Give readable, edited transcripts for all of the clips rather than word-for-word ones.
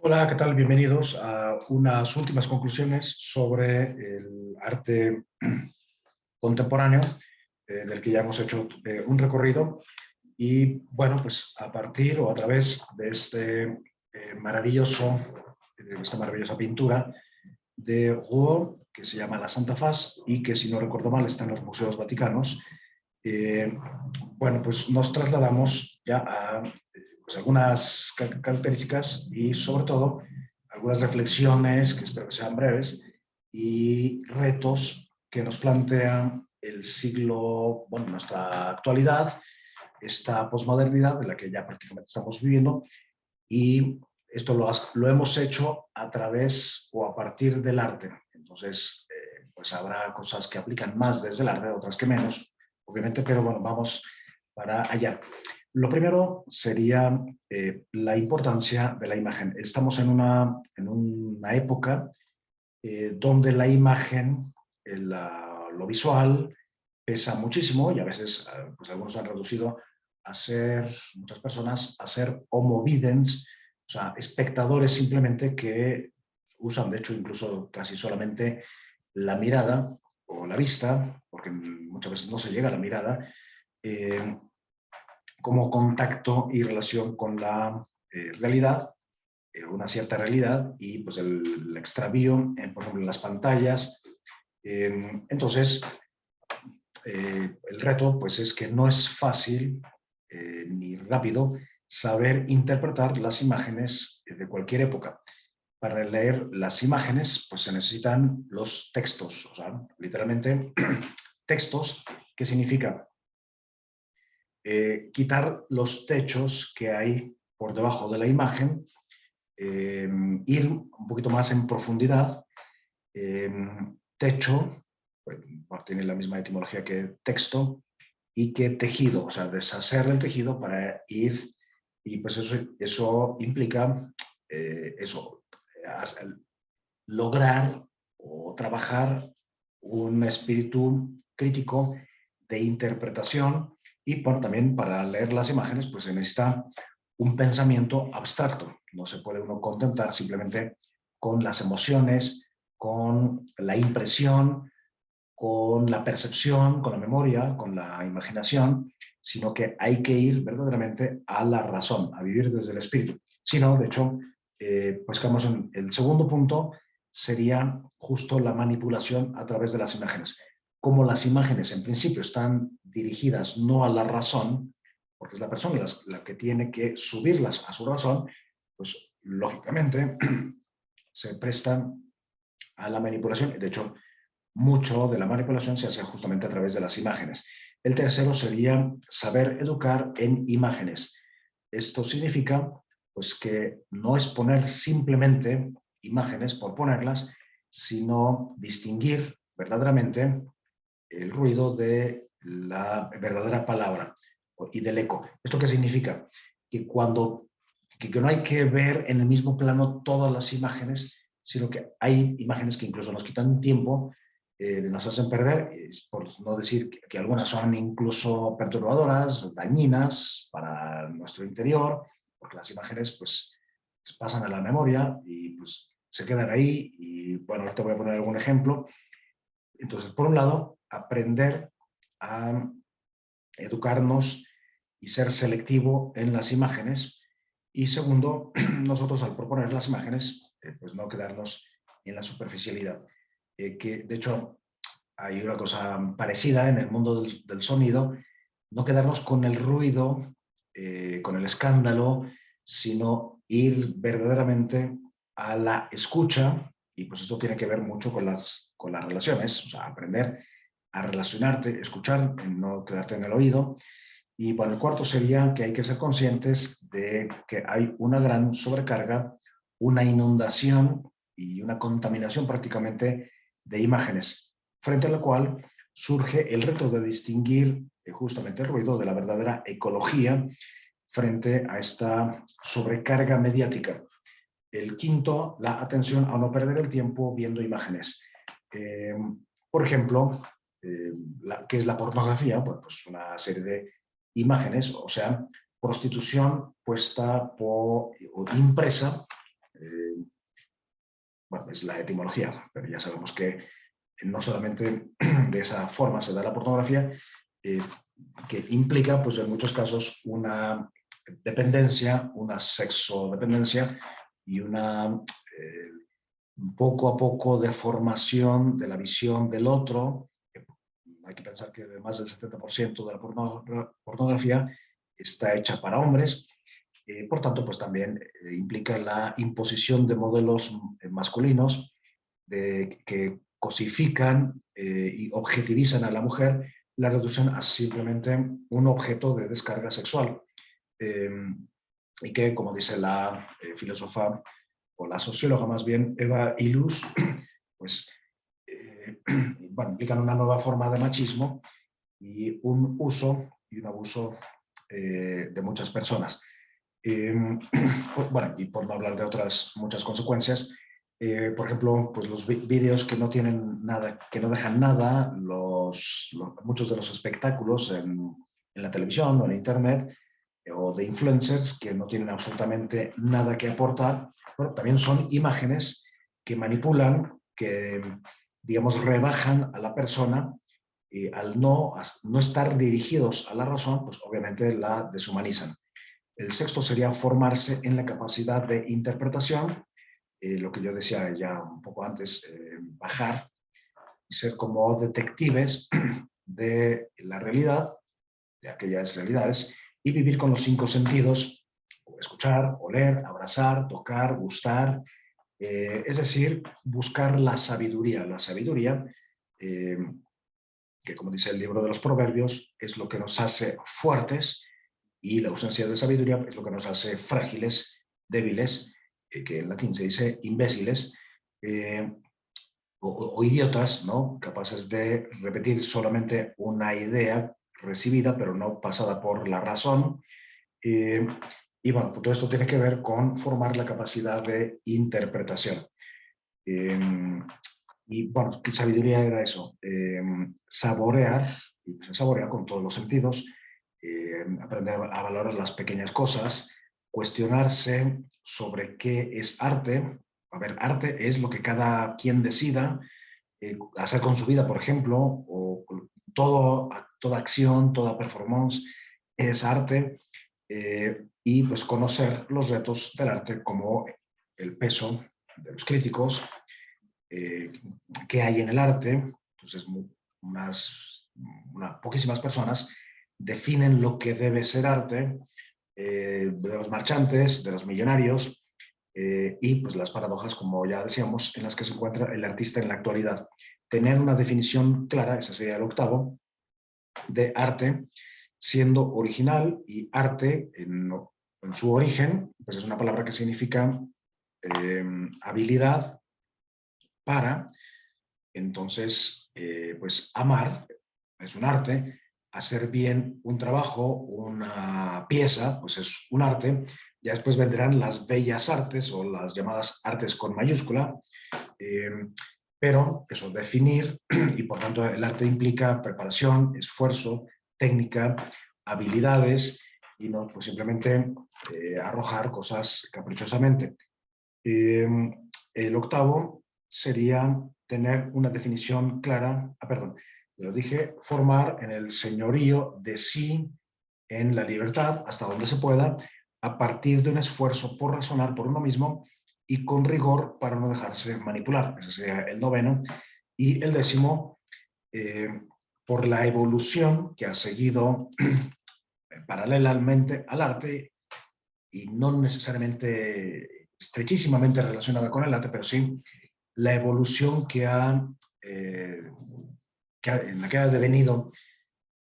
Hola, ¿qué tal? Bienvenidos a unas últimas conclusiones sobre el arte contemporáneo, del que ya hemos hecho un recorrido. Y bueno, pues a partir o a través de esta maravillosa pintura de Rouault, que se llama La Santa Faz y que, si no recuerdo mal, está en los museos vaticanos. eh, bueno, pues nos trasladamos ya a pues, algunas características y, sobre todo, algunas reflexiones que espero que sean breves y retos que nos plantean el siglo, bueno, nuestra actualidad, esta posmodernidad de la que ya prácticamente estamos viviendo. Y esto lo hemos hecho a través o a partir del arte. Entonces, pues habrá cosas que aplican más desde el arte, otras que menos, obviamente, pero bueno, vamos para allá. Lo primero sería la importancia de la imagen. Estamos en una época donde la imagen, lo visual, pesa muchísimo y a veces pues algunos han reducido a ser, muchas personas, a ser homo videns, o sea, espectadores simplemente que usan, de hecho, incluso casi solamente la mirada o la vista, porque muchas veces no se llega a la mirada, eh, como contacto y relación con la realidad, una cierta realidad, y pues el extravío, por ejemplo, en las pantallas. Entonces, el reto pues es que no es fácil ni rápido saber interpretar las imágenes de cualquier época. Para leer las imágenes pues se necesitan los textos, o sea, literalmente textos, que significa quitar los techos que hay por debajo de la imagen, ir un poquito más en profundidad. Techo, pues, tiene la misma etimología que texto, y que tejido, o sea, deshacer el tejido para ir, y pues eso implica eso, lograr o trabajar un espíritu crítico de interpretación. Y bueno, también para leer las imágenes pues se necesita un pensamiento abstracto. No se puede uno contentar simplemente con las emociones, con la impresión, con la percepción, con la memoria, con la imaginación, sino que hay que ir verdaderamente a la razón, a vivir desde el espíritu. Si no, de hecho, pues quedamos en el segundo punto, sería justo la manipulación a través de las imágenes. Como las imágenes en principio están dirigidas no a la razón, porque es la persona la que tiene que subirlas a su razón, pues lógicamente se prestan a la manipulación. De hecho, mucho de la manipulación se hace justamente a través de las imágenes. El tercero sería saber educar en imágenes. Esto significa pues, que no es poner simplemente imágenes por ponerlas, sino distinguir verdaderamente el ruido de la verdadera palabra y del eco. ¿Esto qué significa? Que que no hay que ver en el mismo plano todas las imágenes, sino que hay imágenes que incluso nos quitan tiempo, nos hacen perder, por no decir que algunas son incluso perturbadoras, dañinas para nuestro interior, porque las imágenes pues pasan a la memoria y pues se quedan ahí. Y bueno, ahorita voy a poner algún ejemplo. Entonces, por un lado, aprender a educarnos y ser selectivo en las imágenes. Y segundo, nosotros al proponer las imágenes, pues no quedarnos en la superficialidad. Que de hecho hay una cosa parecida en el mundo del sonido, no quedarnos con el ruido, con el escándalo, sino ir verdaderamente a la escucha. Y pues esto tiene que ver mucho con las relaciones, o sea, aprender a relacionarte, escuchar, no quedarte en el oído. Y bueno, el cuarto sería que hay que ser conscientes de que hay una gran sobrecarga, una inundación y una contaminación prácticamente de imágenes, frente a la cual surge el reto de distinguir justamente el ruido de la verdadera ecología frente a esta sobrecarga mediática. El quinto, la atención a no perder el tiempo viendo imágenes. Eh, por ejemplo, ¿qué es la pornografía? Bueno, pues una serie de imágenes, o sea, prostitución puesta o impresa, bueno, es la etimología, pero ya sabemos que no solamente de esa forma se da la pornografía, que implica, pues en muchos casos, una dependencia, una sexodependencia y una poco a poco deformación de la visión del otro. Hay que pensar que más del 70% de la pornografía está hecha para hombres. Por tanto, pues también implica la imposición de modelos masculinos que cosifican y objetivizan a la mujer, la reducen a simplemente un objeto de descarga sexual. Y que, como dice la filósofa o la socióloga más bien, Eva Illouz, pues bueno, implican una nueva forma de machismo y un uso y un abuso de muchas personas. Bueno, y por no hablar de otras muchas consecuencias, por ejemplo, pues los vídeos que no tienen nada, que no dejan nada, muchos de los espectáculos en la televisión o en internet, o de influencers que no tienen absolutamente nada que aportar, bueno, también son imágenes que manipulan, que, digamos, rebajan a la persona y al no estar dirigidos a la razón, pues obviamente la deshumanizan. El sexto sería formarse en la capacidad de interpretación, lo que yo decía ya un poco antes, bajar y ser como detectives de la realidad, de aquellas realidades, y vivir con los cinco sentidos: escuchar, oler, abrazar, tocar, gustar, es decir, buscar la sabiduría. La sabiduría, que como dice el libro de los Proverbios, es lo que nos hace fuertes, y la ausencia de sabiduría es lo que nos hace frágiles, débiles, que en latín se dice imbéciles, eh, o idiotas, ¿no? Capaces de repetir solamente una idea recibida, pero no pasada por la razón. Y bueno, todo esto tiene que ver con formar la capacidad de interpretación. Eh, y bueno, ¿qué sabiduría era eso? Saborear, y se saborea con todos los sentidos, aprender a valorar las pequeñas cosas, cuestionarse sobre qué es arte. A ver, arte es lo que cada quien decida hacer con su vida, por ejemplo, o toda acción, toda performance es arte, y pues conocer los retos del arte, como el peso de los críticos, eh, que hay en el arte. Entonces, poquísimas personas definen lo que debe ser arte, de los marchantes, de los millonarios, y pues las paradojas, como ya decíamos, en las que se encuentra el artista en la actualidad. Tener una definición clara, ese sería el octavo, de arte, siendo original, y arte en su origen, pues es una palabra que significa habilidad para. Entonces, pues amar es un arte, hacer bien un trabajo, una pieza, pues es un arte. Ya después vendrán las bellas artes, o las llamadas artes con mayúscula, eh, pero eso, definir, y por tanto el arte implica preparación, esfuerzo, técnica, habilidades, y no pues simplemente arrojar cosas caprichosamente. El octavo sería tener una definición clara, perdón, lo dije, formar en el señorío de sí, en la libertad, hasta donde se pueda, a partir de un esfuerzo por razonar por uno mismo y con rigor para no dejarse manipular. Ese sería el noveno. Y el décimo, eh, por la evolución que ha seguido paralelamente al arte, y no necesariamente estrechísimamente relacionada con el arte, pero sí la evolución en la que ha devenido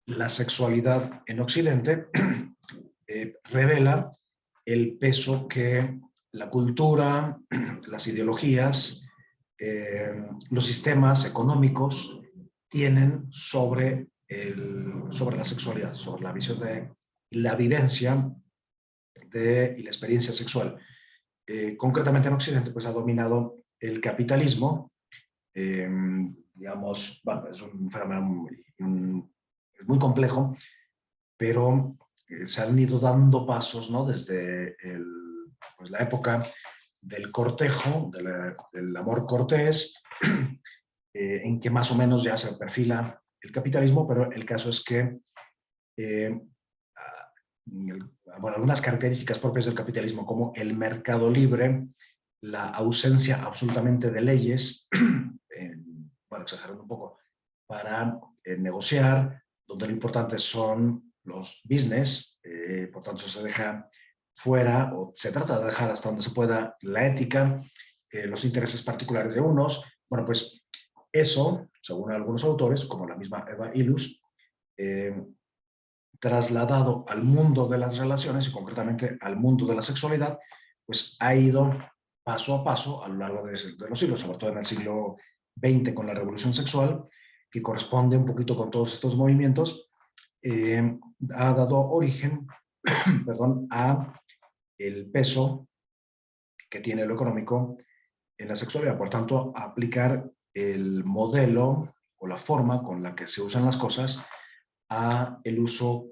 la sexualidad en Occidente, revela el peso que la cultura, las ideologías, los sistemas económicos tienen sobre la sexualidad, sobre la visión de la vivencia y la experiencia sexual. Concretamente en Occidente, pues ha dominado el capitalismo. eh, digamos, bueno, es un fenómeno muy complejo, pero se han ido dando pasos, ¿no? Desde pues la época del cortejo, del amor cortés, en que más o menos ya se perfila el capitalismo, pero el caso es que bueno, algunas características propias del capitalismo, como el mercado libre, la ausencia absolutamente de leyes, bueno, exagerando un poco, para negociar, donde lo importante son los business, por tanto se deja fuera, o se trata de dejar hasta donde se pueda, la ética, los intereses particulares de unos. Bueno, pues eso, según algunos autores, como la misma Eva Illouz, trasladado al mundo de las relaciones y concretamente al mundo de la sexualidad, pues ha ido paso a paso a lo largo de los siglos, sobre todo en el siglo XX con la revolución sexual, que corresponde un poquito con todos estos movimientos, ha dado origen perdón, a el peso que tiene lo económico en la sexualidad. Por tanto, aplicar el modelo o la forma con la que se usan las cosas a el uso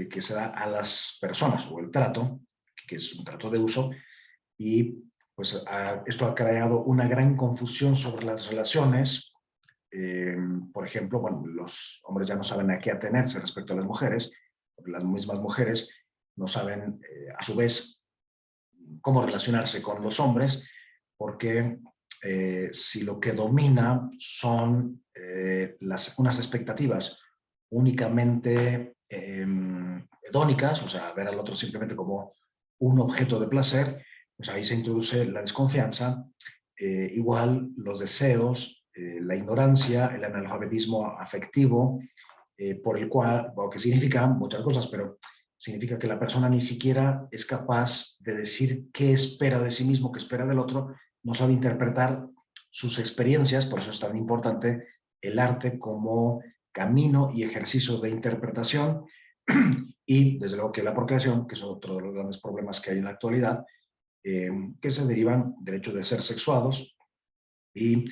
que se da a las personas o el trato, que es un trato de uso, y pues esto ha creado una gran confusión sobre las relaciones. Por ejemplo, bueno, los hombres ya no saben a qué atenerse respecto a las mujeres, porque las mismas mujeres no saben a su vez cómo relacionarse con los hombres, porque si lo que domina son unas expectativas únicamente hedónicas, o sea, ver al otro simplemente como un objeto de placer, pues ahí se introduce la desconfianza, igual los deseos, la ignorancia, el analfabetismo afectivo, por el cual, o que significa muchas cosas, pero significa que la persona ni siquiera es capaz de decir qué espera de sí mismo, qué espera del otro, no sabe interpretar sus experiencias, por eso es tan importante el arte como camino y ejercicio de interpretación, y desde luego que la procreación, que es otro de los grandes problemas que hay en la actualidad, que se derivan del hecho de ser sexuados, y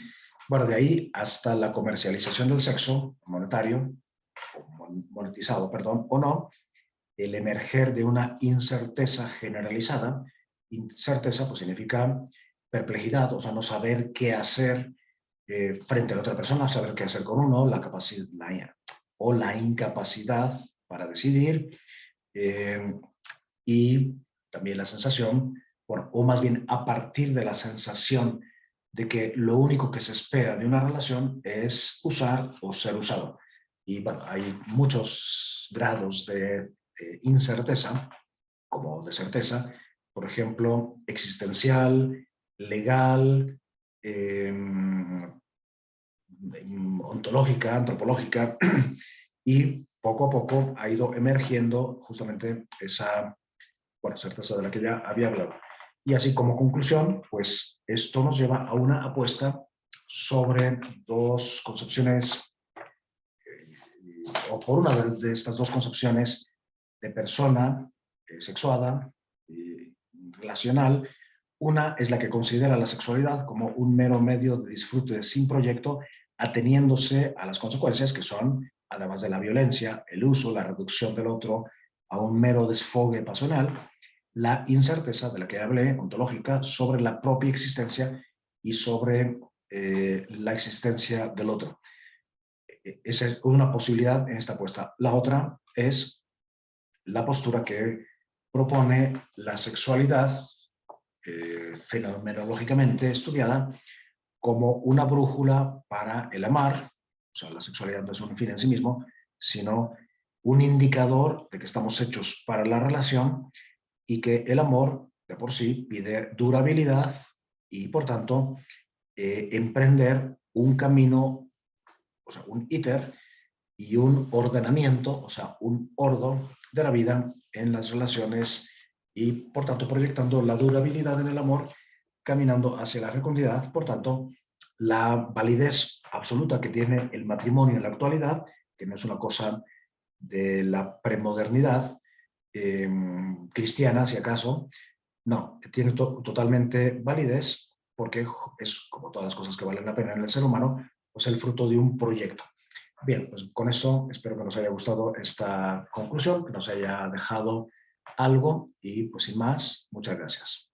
bueno, de ahí hasta la comercialización del sexo monetario, monetizado, perdón, o no, el emerger de una incerteza generalizada. Incerteza pues significa perplejidad, o sea, no saber qué hacer frente a la otra persona, saber qué hacer con uno, la capacidad o la incapacidad para decidir, y también la sensación, bueno, o más bien a partir de la sensación de que lo único que se espera de una relación es usar o ser usado. Y bueno, hay muchos grados de incerteza, como de certeza, por ejemplo, existencial, legal, eh, ontológica, antropológica, y poco a poco ha ido emergiendo justamente esa, bueno, certeza de la que ya había hablado. Y así como conclusión, pues esto nos lleva a una apuesta sobre dos concepciones, o por una de estas dos concepciones de persona sexuada, relacional. Una es la que considera la sexualidad como un mero medio de disfrute sin proyecto, ateniéndose a las consecuencias que son, además de la violencia, el uso, la reducción del otro a un mero desfogue pasional, la incerteza de la que hablé, ontológica, sobre la propia existencia y sobre la existencia del otro. Esa es una posibilidad en esta apuesta. La otra es la postura que propone la sexualidad fenomenológicamente estudiada como una brújula para el amar. O sea, la sexualidad no es un fin en sí mismo, sino un indicador de que estamos hechos para la relación y que el amor de por sí pide durabilidad y, por tanto, emprender un camino, o sea, un íter y un ordenamiento, o sea, un ordo de la vida en las relaciones y, por tanto, proyectando la durabilidad en el amor, caminando hacia la fecundidad. Por tanto, la validez absoluta que tiene el matrimonio en la actualidad, que no es una cosa de la premodernidad cristiana, si acaso, no, tiene totalmente validez porque es, como todas las cosas que valen la pena en el ser humano, pues el fruto de un proyecto. Bien, pues con eso espero que nos haya gustado esta conclusión, que nos haya dejado algo y pues sin más, muchas gracias.